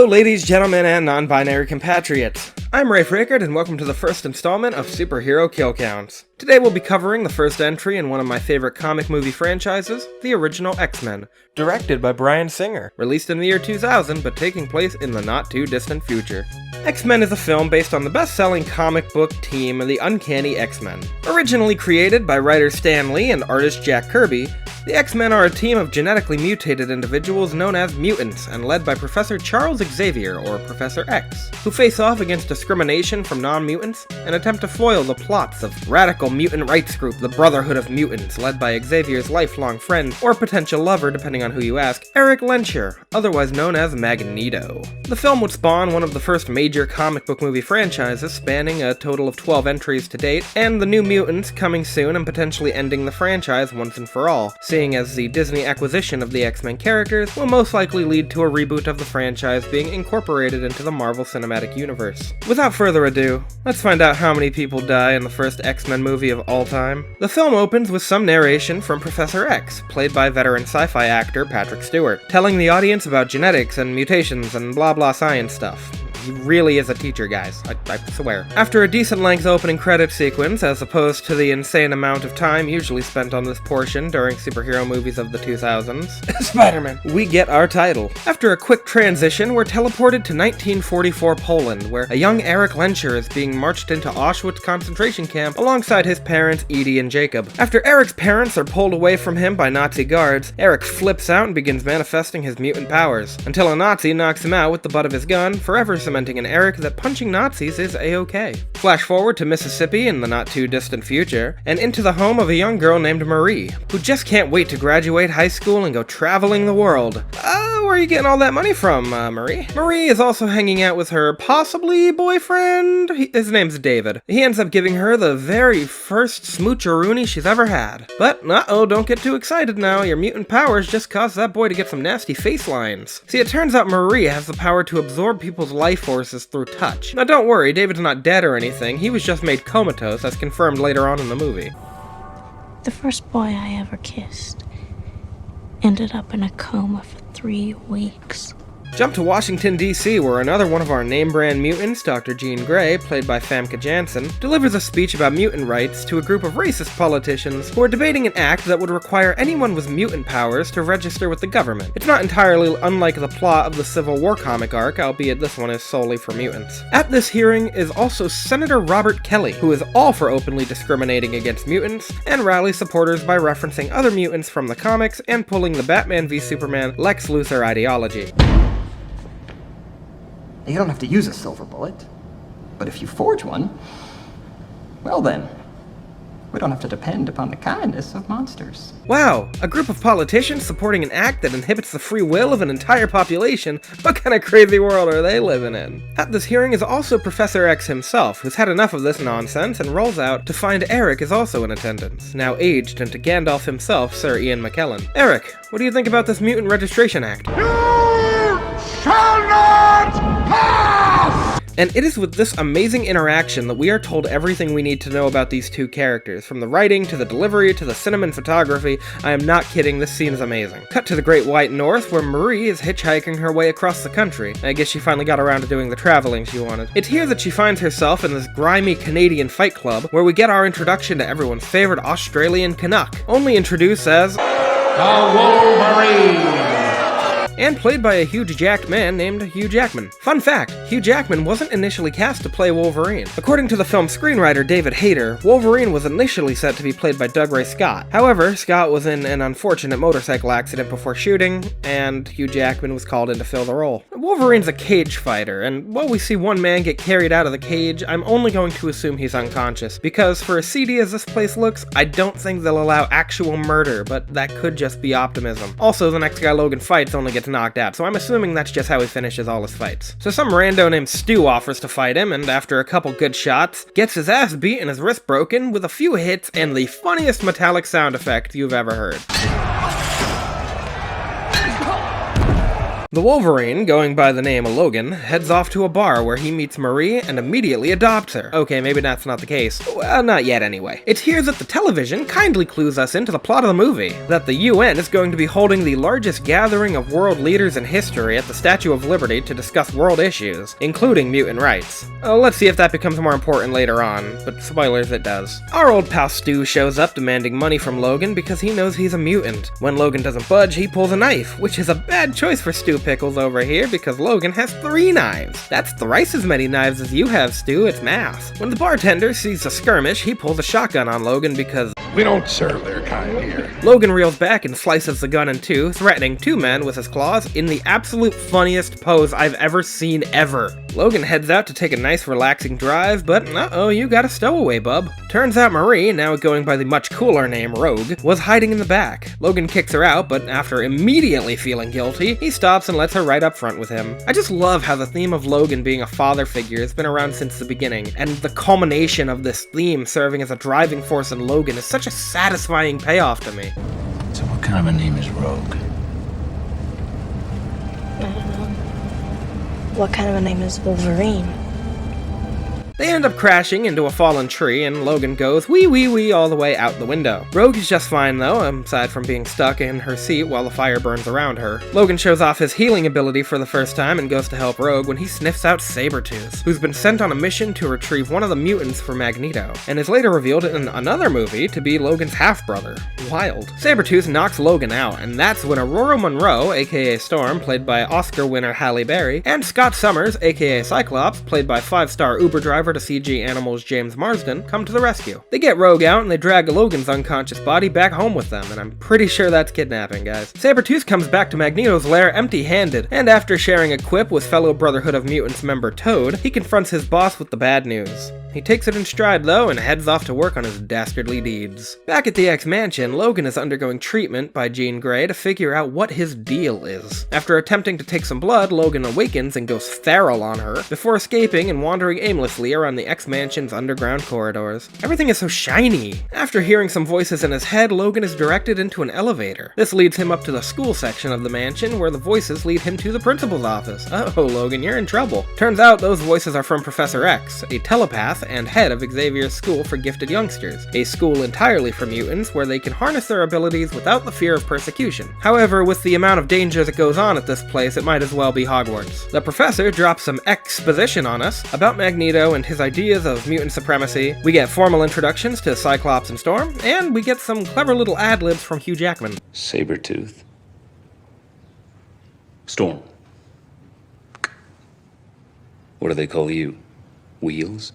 Hello, ladies, gentlemen, and non-binary compatriots. I'm Ray Frakert, and welcome to the first installment of Superhero Kill Counts. Today we'll be covering the first entry in one of my favorite comic movie franchises, the original X-Men, directed by Bryan Singer, released in the year 2000 but taking place in the not-too-distant future. X-Men is a film based on the best-selling comic book team, the Uncanny X-Men. Originally created by writer Stan Lee and artist Jack Kirby, the X-Men are a team of genetically mutated individuals known as mutants, and led by Professor Charles Xavier, or Professor X, who face off against discrimination from non-mutants and attempt to foil the plots of radical mutant rights group, the Brotherhood of Mutants, led by Xavier's lifelong friend, or potential lover depending on who you ask, Eric Lehnsherr, otherwise known as Magneto. The film would spawn one of the first major comic book movie franchises, spanning a total of 12 entries to date, and the New Mutants coming soon and potentially ending the franchise once and for all, seeing as the Disney acquisition of the X-Men characters will most likely lead to a reboot of the franchise being incorporated into the Marvel Cinematic Universe. Without further ado, let's find out how many people die in the first X-Men movie of all time. The film opens with some narration from Professor X, played by veteran sci-fi actor Patrick Stewart, telling the audience about genetics and mutations and blah blah science stuff. He really is a teacher, guys. I swear. After a decent-length opening credit sequence, as opposed to the insane amount of time usually spent on this portion during superhero movies of the 2000s, Spider-Man, we get our title. After a quick transition, we're teleported to 1944 Poland, where a young Eric Lehnsherr is being marched into Auschwitz concentration camp alongside his parents, Edie and Jacob. After Eric's parents are pulled away from him by Nazi guards, Eric flips out and begins manifesting his mutant powers, until a Nazi knocks him out with the butt of his gun, forever cementing in Eric that punching Nazis is a-okay. Flash forward to Mississippi in the not-too-distant future, and into the home of a young girl named Marie, who just can't wait to graduate high school and go traveling the world. Where are you getting all that money from, Marie? Marie is also hanging out with her possibly boyfriend? His name's David. He ends up giving her the very first smoocheroonie she's ever had. But, uh-oh, don't get too excited now. Your mutant powers just caused that boy to get some nasty face lines. See, it turns out Marie has the power to absorb people's life forces through touch. Now don't worry, David's not dead or anything. He was just made comatose, as confirmed later on in the movie. The first boy I ever kissed ended up in a coma for 3 weeks. Jump to Washington, D.C., where another one of our name-brand mutants, Dr. Jean Grey, played by Famke Janssen, delivers a speech about mutant rights to a group of racist politicians who are debating an act that would require anyone with mutant powers to register with the government. It's not entirely unlike the plot of the Civil War comic arc, albeit this one is solely for mutants. At this hearing is also Senator Robert Kelly, who is all for openly discriminating against mutants, and rallies supporters by referencing other mutants from the comics and pulling the Batman v Superman Lex Luthor ideology. You don't have to use a silver bullet, but if you forge one, well then, we don't have to depend upon the kindness of monsters. Wow, a group of politicians supporting an act that inhibits the free will of an entire population? What kind of crazy world are they living in? At this hearing is also Professor X himself, who's had enough of this nonsense and rolls out to find Eric is also in attendance, now aged into Gandalf himself, Sir Ian McKellen. Eric, what do you think about this Mutant Registration Act? Shall not pass! And it is with this amazing interaction that we are told everything we need to know about these two characters, from the writing, to the delivery, to the cinematography. I am not kidding, this scene is amazing. Cut to the Great White North, where Marie is hitchhiking her way across the country. I guess she finally got around to doing the traveling she wanted. It's here that she finds herself in this grimy Canadian fight club, where we get our introduction to everyone's favorite Australian Canuck, only introduced as The Wolverine! And played by a huge jacked man named Hugh Jackman. Fun fact, Hugh Jackman wasn't initially cast to play Wolverine. According to the film's screenwriter David Hayter, Wolverine was initially set to be played by Dougray Scott. However, Scott was in an unfortunate motorcycle accident before shooting, and Hugh Jackman was called in to fill the role. Wolverine's a cage fighter, and while we see one man get carried out of the cage, I'm only going to assume he's unconscious, because for as seedy as this place looks, I don't think they'll allow actual murder, but that could just be optimism. Also, the next guy Logan fights only gets knocked out, so I'm assuming that's just how he finishes all his fights. So some rando named Stu offers to fight him, and after a couple good shots, gets his ass beat and his wrist broken with a few hits and the funniest metallic sound effect you've ever heard. The Wolverine, going by the name Logan, heads off to a bar where he meets Marie and immediately adopts her. Okay, maybe that's not the case. Well, not yet anyway. It's here that the television kindly clues us into the plot of the movie, that the UN is going to be holding the largest gathering of world leaders in history at the Statue of Liberty to discuss world issues, including mutant rights. Let's see if that becomes more important later on, but spoilers, it does. Our old pal Stu shows up demanding money from Logan because he knows he's a mutant. When Logan doesn't budge, he pulls a knife, which is a bad choice for Stu Pickles over here because Logan has 3 knives. That's thrice as many knives as you have, Stu, it's math. When the bartender sees a skirmish, he pulls a shotgun on Logan because We don't serve their kind here. Logan reels back and slices the gun in 2, threatening 2 men with his claws in the absolute funniest pose I've ever seen ever. Logan heads out to take a nice relaxing drive, but uh-oh, you got a stowaway, bub. Turns out Marie, now going by the much cooler name Rogue, was hiding in the back. Logan kicks her out, but after immediately feeling guilty, he stops and lets her right up front with him. I just love how the theme of Logan being a father figure has been around since the beginning, and the culmination of this theme serving as a driving force in Logan is such a satisfying payoff to me. So what kind of a name is Rogue? What kind of a name is Wolverine? They end up crashing into a fallen tree, and Logan goes wee wee wee all the way out the window. Rogue is just fine though, aside from being stuck in her seat while the fire burns around her. Logan shows off his healing ability for the first time and goes to help Rogue when he sniffs out Sabretooth, who's been sent on a mission to retrieve one of the mutants for Magneto, and is later revealed in another movie to be Logan's half-brother. Wild. Sabretooth knocks Logan out, and that's when Aurora Monroe, aka Storm, played by Oscar winner Halle Berry, and Scott Summers, aka Cyclops, played by 5-star Uber driver to CG Animals James Marsden, come to the rescue. They get Rogue out and they drag Logan's unconscious body back home with them, and I'm pretty sure that's kidnapping, guys. Sabretooth comes back to Magneto's lair empty-handed, and after sharing a quip with fellow Brotherhood of Mutants member Toad, he confronts his boss with the bad news. He takes it in stride though and heads off to work on his dastardly deeds. Back at the X-Mansion, Logan is undergoing treatment by Jean Grey to figure out what his deal is. After attempting to take some blood, Logan awakens and goes feral on her, before escaping and wandering aimlessly around the X-Mansion's underground corridors. Everything is so shiny. After hearing some voices in his head, Logan is directed into an elevator. This leads him up to the school section of the mansion, where the voices lead him to the principal's office. Uh-oh, Logan, you're in trouble. Turns out those voices are from Professor X, a telepath and head of Xavier's School for Gifted Youngsters, a school entirely for mutants where they can harness their abilities without the fear of persecution. However, with the amount of danger that goes on at this place, it might as well be Hogwarts. The professor drops some exposition on us about Magneto and his ideas of mutant supremacy. We get formal introductions to Cyclops and Storm, and we get some clever little ad-libs from Hugh Jackman. Sabretooth. Storm. What do they call you? Wheels?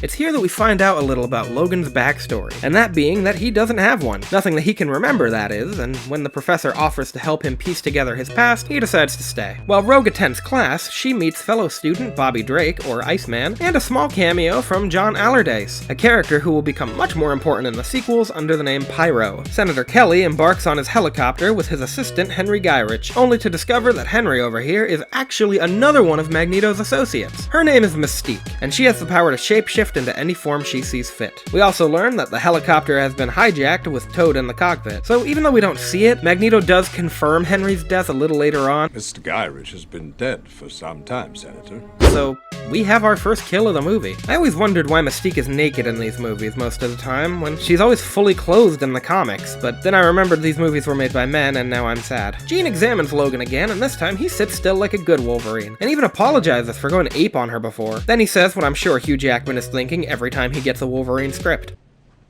It's here that we find out a little about Logan's backstory, and that being that he doesn't have one. Nothing that he can remember, that is, and when the professor offers to help him piece together his past, he decides to stay. While Rogue attends class, she meets fellow student Bobby Drake, or Iceman, and a small cameo from John Allardyce, a character who will become much more important in the sequels under the name Pyro. Senator Kelly embarks on his helicopter with his assistant Henry Gyrich, only to discover that Henry over here is actually another one of Magneto's associates. Her name is Mystique, and she has the power to shapeshift into any form she sees fit. We also learn that the helicopter has been hijacked with Toad in the cockpit, so even though we don't see it, Magneto does confirm Henry's death a little later on. Mr. Gyrich has been dead for some time, Senator. So we have our first kill of the movie. I always wondered why Mystique is naked in these movies most of the time, when she's always fully clothed in the comics, but then I remembered these movies were made by men, and now I'm sad. Jean examines Logan again, and this time he sits still like a good Wolverine, and even apologizes for going ape on her before. Then he says what I'm sure Hugh Jackman is thinking every time he gets a Wolverine script.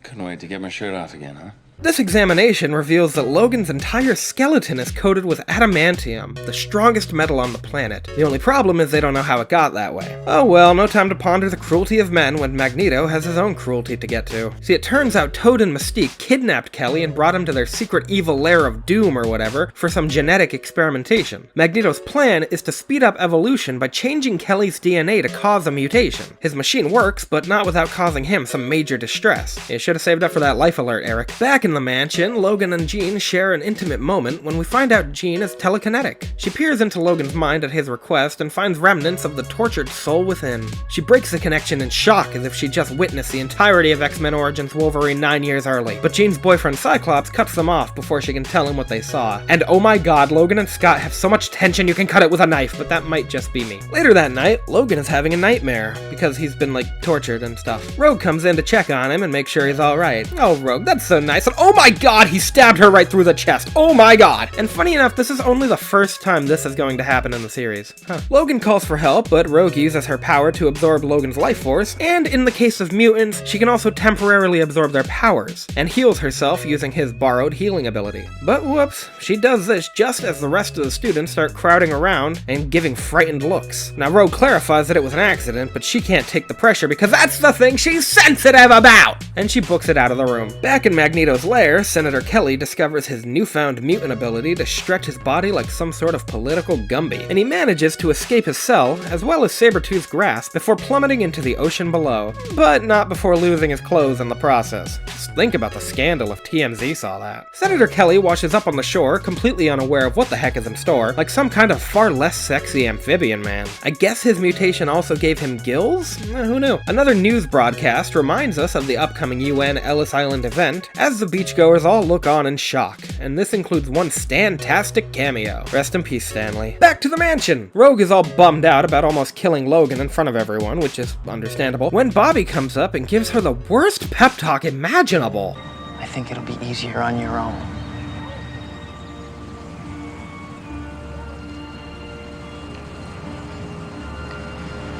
Couldn't wait to get my shirt off again, huh? This examination reveals that Logan's entire skeleton is coated with adamantium, the strongest metal on the planet. The only problem is they don't know how it got that way. Oh well, no time to ponder the cruelty of men when Magneto has his own cruelty to get to. See, it turns out Toad and Mystique kidnapped Kelly and brought him to their secret evil lair of doom or whatever for some genetic experimentation. Magneto's plan is to speed up evolution by changing Kelly's DNA to cause a mutation. His machine works, but not without causing him some major distress. You should have saved up for that life alert, Eric. Back in in the mansion, Logan and Jean share an intimate moment when we find out Jean is telekinetic. She peers into Logan's mind at his request and finds remnants of the tortured soul within. She breaks the connection in shock as if she just witnessed the entirety of X-Men Origins Wolverine 9 years early, but Jean's boyfriend Cyclops cuts them off before she can tell him what they saw. And oh my god, Logan and Scott have so much tension you can cut it with a knife, but that might just be me. Later that night, Logan is having a nightmare, because he's been tortured and stuff. Rogue comes in to check on him and make sure he's alright. Oh Rogue, that's so nice, and oh my god, he stabbed her right through the chest. Oh my god! And funny enough, this is only the first time this is going to happen in the series. Logan calls for help, but Rogue uses her power to absorb Logan's life force, and in the case of mutants, she can also temporarily absorb their powers, and heals herself using his borrowed healing ability. But whoops, she does this just as the rest of the students start crowding around and giving frightened looks. Now Rogue clarifies that it was an accident, but she can't take the pressure because that's the thing she's sensitive about! And she books it out of the room. Back in Magneto's lair, Senator Kelly discovers his newfound mutant ability to stretch his body like some sort of political Gumby, and he manages to escape his cell, as well as Sabretooth's grasp, before plummeting into the ocean below. But not before losing his clothes in the process. Just think about the scandal if TMZ saw that. Senator Kelly washes up on the shore, completely unaware of what the heck is in store, like some kind of far less sexy amphibian man. I guess his mutation also gave him gills? Who knew? Another news broadcast reminds us of the upcoming UN Ellis Island event, as the beachgoers all look on in shock, and this includes one Stan-tastic cameo. Rest in peace, Stanley. Back to the mansion! Rogue is all bummed out about almost killing Logan in front of everyone, which is understandable, when Bobby comes up and gives her the worst pep talk imaginable. I think it'll be easier on your own.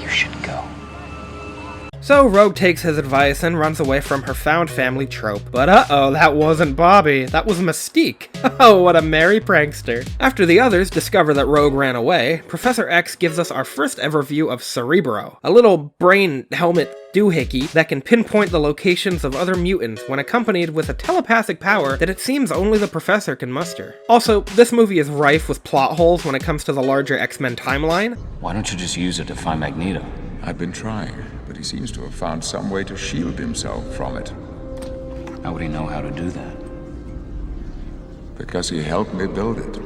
You should go. So Rogue takes his advice and runs away from her found family trope. But uh-oh, that wasn't Bobby, that was Mystique. Oh, what a merry prankster. After the others discover that Rogue ran away, Professor X gives us our first ever view of Cerebro, a little brain helmet doohickey that can pinpoint the locations of other mutants when accompanied with a telepathic power that it seems only the Professor can muster. Also, this movie is rife with plot holes when it comes to the larger X-Men timeline. Why don't you just use it to find Magneto? I've been trying, but he seems to have found some way to shield himself from it. How would he know how to do that? Because he helped me build it.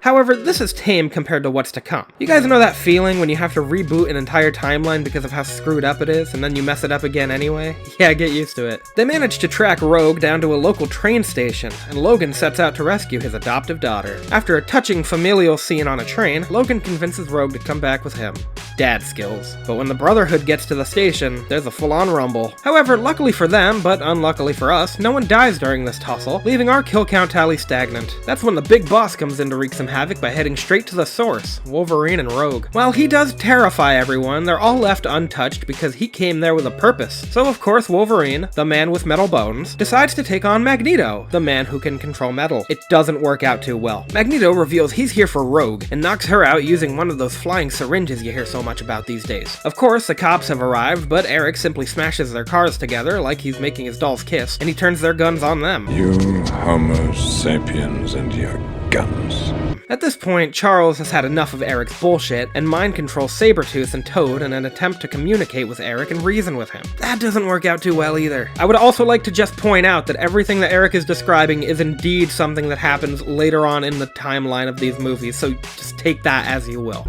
However, this is tame compared to what's to come. You guys know that feeling when you have to reboot an entire timeline because of how screwed up it is, and then you mess it up again anyway? Yeah, get used to it. They manage to track Rogue down to a local train station, and Logan sets out to rescue his adoptive daughter. After a touching familial scene on a train, Logan convinces Rogue to come back with him. Dad skills. But when the Brotherhood gets to the station, there's a full-on rumble. However, luckily for them, but unluckily for us, no one dies during this tussle, leaving our kill count tally stagnant. That's when the big boss comes in to wreak some havoc by heading straight to the source, Wolverine and Rogue. While he does terrify everyone, they're all left untouched because he came there with a purpose. So of course Wolverine, the man with metal bones, decides to take on Magneto, the man who can control metal. It doesn't work out too well. Magneto reveals he's here for Rogue, and knocks her out using one of those flying syringes you hear so much about these days. Of course, the cops have arrived, but Eric simply smashes their cars together like he's making his dolls kiss, and he turns their guns on them. You Homo sapiens and your guns. At this point, Charles has had enough of Eric's bullshit, and mind controls Sabretooth and Toad in an attempt to communicate with Eric and reason with him. That doesn't work out too well either. I would also like to just point out that everything that Eric is describing is indeed something that happens later on in the timeline of these movies, so just take that as you will.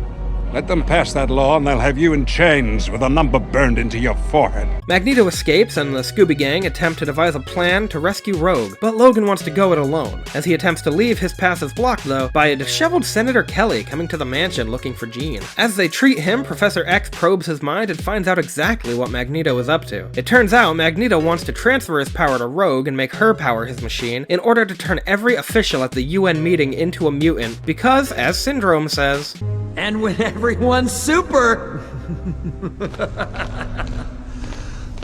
Let them pass that law and they'll have you in chains with a number burned into your forehead. Magneto escapes and the Scooby Gang attempt to devise a plan to rescue Rogue, but Logan wants to go it alone. As he attempts to leave, his path is blocked though by a disheveled Senator Kelly coming to the mansion looking for Jean. As they treat him, Professor X probes his mind and finds out exactly what Magneto is up to. It turns out Magneto wants to transfer his power to Rogue and make her power his machine in order to turn every official at the UN meeting into a mutant because, as Syndrome says, and when everyone's super,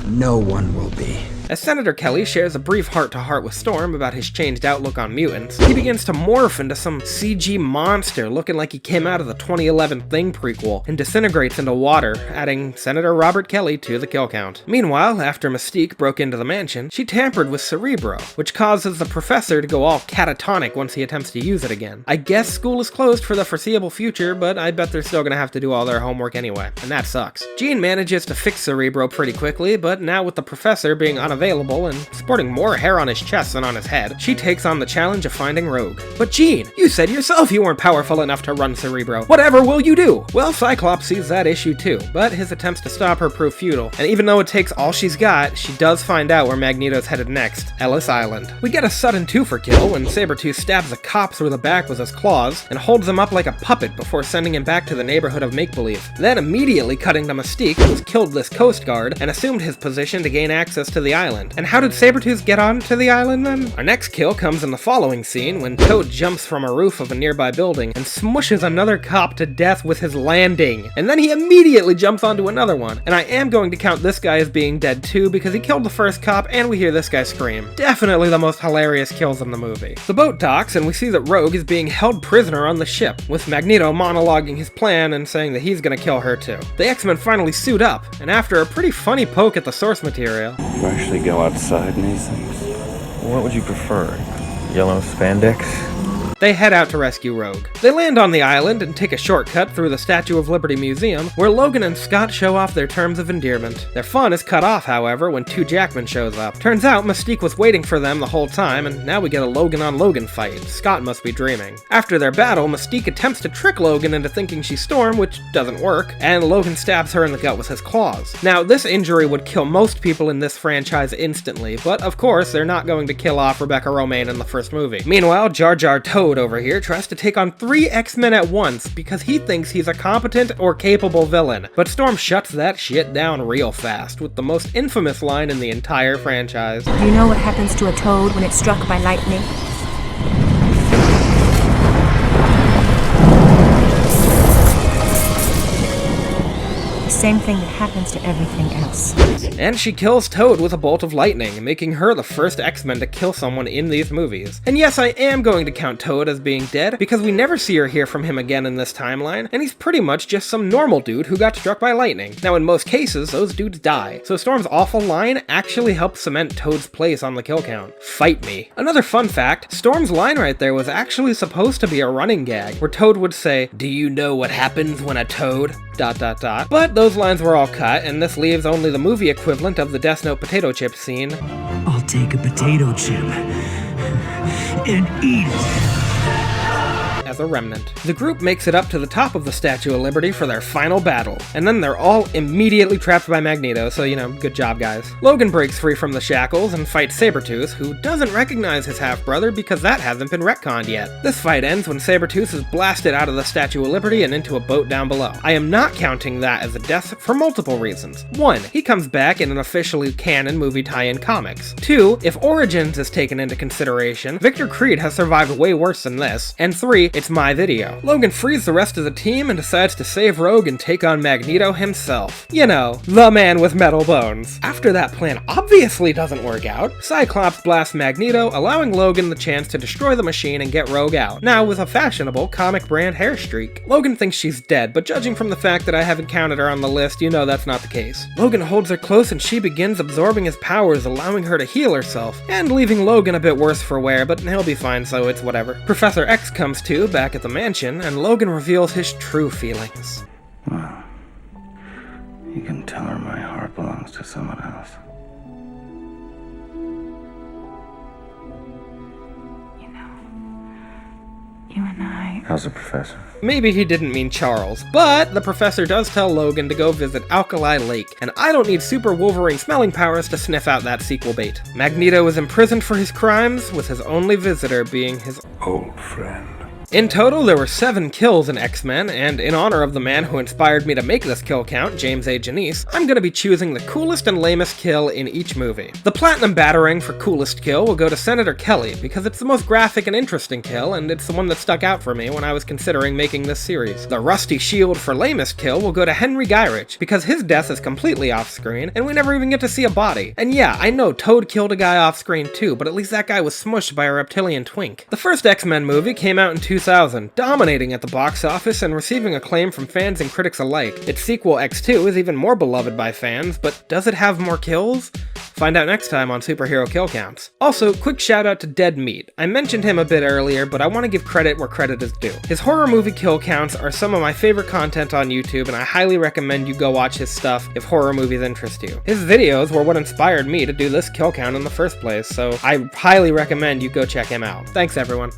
no one will be. As Senator Kelly shares a brief heart-to-heart with Storm about his changed outlook on mutants, he begins to morph into some CG monster looking like he came out of the 2011 Thing prequel and disintegrates into water, adding Senator Robert Kelly to the kill count. Meanwhile, after Mystique broke into the mansion, she tampered with Cerebro, which causes the Professor to go all catatonic once he attempts to use it again. I guess school is closed for the foreseeable future, but I bet they're still gonna have to do all their homework anyway, and that sucks. Jean manages to fix Cerebro pretty quickly, but now with the Professor being unavailable available, and sporting more hair on his chest than on his head, she takes on the challenge of finding Rogue. But Jean, you said yourself you weren't powerful enough to run Cerebro. Whatever will you do? Well, Cyclops sees that issue too, but his attempts to stop her prove futile, and even though it takes all she's got, she does find out where Magneto's headed next, Ellis Island. We get a sudden two-for kill when Sabretooth stabs a cop through the back with his claws, and holds him up like a puppet before sending him back to the neighborhood of make-believe, then immediately cutting to Mystique, who's killed this Coast Guard, and assumed his position to gain access to the island. And how did Sabretooth get onto the island then? Our next kill comes in the following scene when Toad jumps from a roof of a nearby building and smushes another cop to death with his landing, and then he immediately jumps onto another one. And I am going to count this guy as being dead too, because he killed the first cop and we hear this guy scream. Definitely the most hilarious kills in the movie. The boat docks and we see that Rogue is being held prisoner on the ship, with Magneto monologuing his plan and saying that he's gonna kill her too. The X-Men finally suit up, and after a pretty funny poke at the source material, You actually go outside in these things? What would you prefer? Yellow spandex? they head out to rescue Rogue. They land on the island and take a shortcut through the Statue of Liberty Museum, where Logan and Scott show off their terms of endearment. Their fun is cut off, however, when 2 Jackman shows up. Turns out Mystique was waiting for them the whole time, and now we get a Logan-on-Logan fight. Scott must be dreaming. After their battle, Mystique attempts to trick Logan into thinking she's Storm, which doesn't work, and Logan stabs her in the gut with his claws. Now, this injury would kill most people in this franchise instantly, but of course, they're not going to kill off Rebecca Romijn in the first movie. Meanwhile, Jar Jar Toad over here tries to take on 3 X-Men at once because he thinks he's a competent or capable villain, but Storm shuts that shit down real fast with the most infamous line in the entire franchise. Do you know what happens to a toad when it's struck by lightning? Same thing that happens to everything else. And she kills Toad with a bolt of lightning, making her the first X-Men to kill someone in these movies. And yes, I am going to count Toad as being dead, because we never see or hear from him again in this timeline, and he's pretty much just some normal dude who got struck by lightning. Now, in most cases, those dudes die, so Storm's awful line actually helped cement Toad's place on the kill count. Fight me. Another fun fact, Storm's line right there was actually supposed to be a running gag, where Toad would say, "Do you know what happens when a toad?" ... But those lines were all cut, and this leaves only the movie equivalent of the Death Note potato chip scene. I'll take a potato chip and eat it. As a remnant. The group makes it up to the top of the Statue of Liberty for their final battle, and then they're all immediately trapped by Magneto, so good job guys. Logan breaks free from the shackles and fights Sabretooth, who doesn't recognize his half-brother because that hasn't been retconned yet. This fight ends when Sabretooth is blasted out of the Statue of Liberty and into a boat down below. I am not counting that as a death for multiple reasons. 1, he comes back in an officially canon movie tie-in comics. 2, if Origins is taken into consideration, Victor Creed has survived way worse than this. And 3, it's my video. Logan frees the rest of the team and decides to save Rogue and take on Magneto himself. You know, the man with metal bones. After that plan obviously doesn't work out, Cyclops blasts Magneto, allowing Logan the chance to destroy the machine and get Rogue out, now with a fashionable comic brand hair streak. Logan thinks she's dead, but judging from the fact that I haven't counted her on the list, you know that's not the case. Logan holds her close and she begins absorbing his powers, allowing her to heal herself, and leaving Logan a bit worse for wear, but he'll be fine, so it's whatever. Professor X comes to, back at the mansion, and Logan reveals his true feelings. Well, you can tell her my heart belongs to someone else. You know, you and I... How's the professor? Maybe he didn't mean Charles, but the professor does tell Logan to go visit Alkali Lake, and I don't need Super Wolverine smelling powers to sniff out that sequel bait. Magneto is imprisoned for his crimes, with his only visitor being his old friend. In total, there were 7 kills in X-Men, and in honor of the man who inspired me to make this kill count, James A. Janice, I'm gonna be choosing the coolest and lamest kill in each movie. The Platinum Battering for coolest kill will go to Senator Kelly, because it's the most graphic and interesting kill, and it's the one that stuck out for me when I was considering making this series. The Rusty Shield for lamest kill will go to Henry Gyrich, because his death is completely off-screen, and we never even get to see a body. And yeah, I know Toad killed a guy off-screen too, but at least that guy was smushed by a reptilian twink. The first X-Men movie came out in 2000, 2000, dominating at the box office and receiving acclaim from fans and critics alike. Its sequel, X2, is even more beloved by fans, but does it have more kills? Find out next time on Superhero Kill Counts. Also, quick shout out to Dead Meat. I mentioned him a bit earlier, but I want to give credit where credit is due. His horror movie kill counts are some of my favorite content on YouTube, and I highly recommend you go watch his stuff if horror movies interest you. His videos were what inspired me to do this kill count in the first place, so I highly recommend you go check him out. Thanks everyone.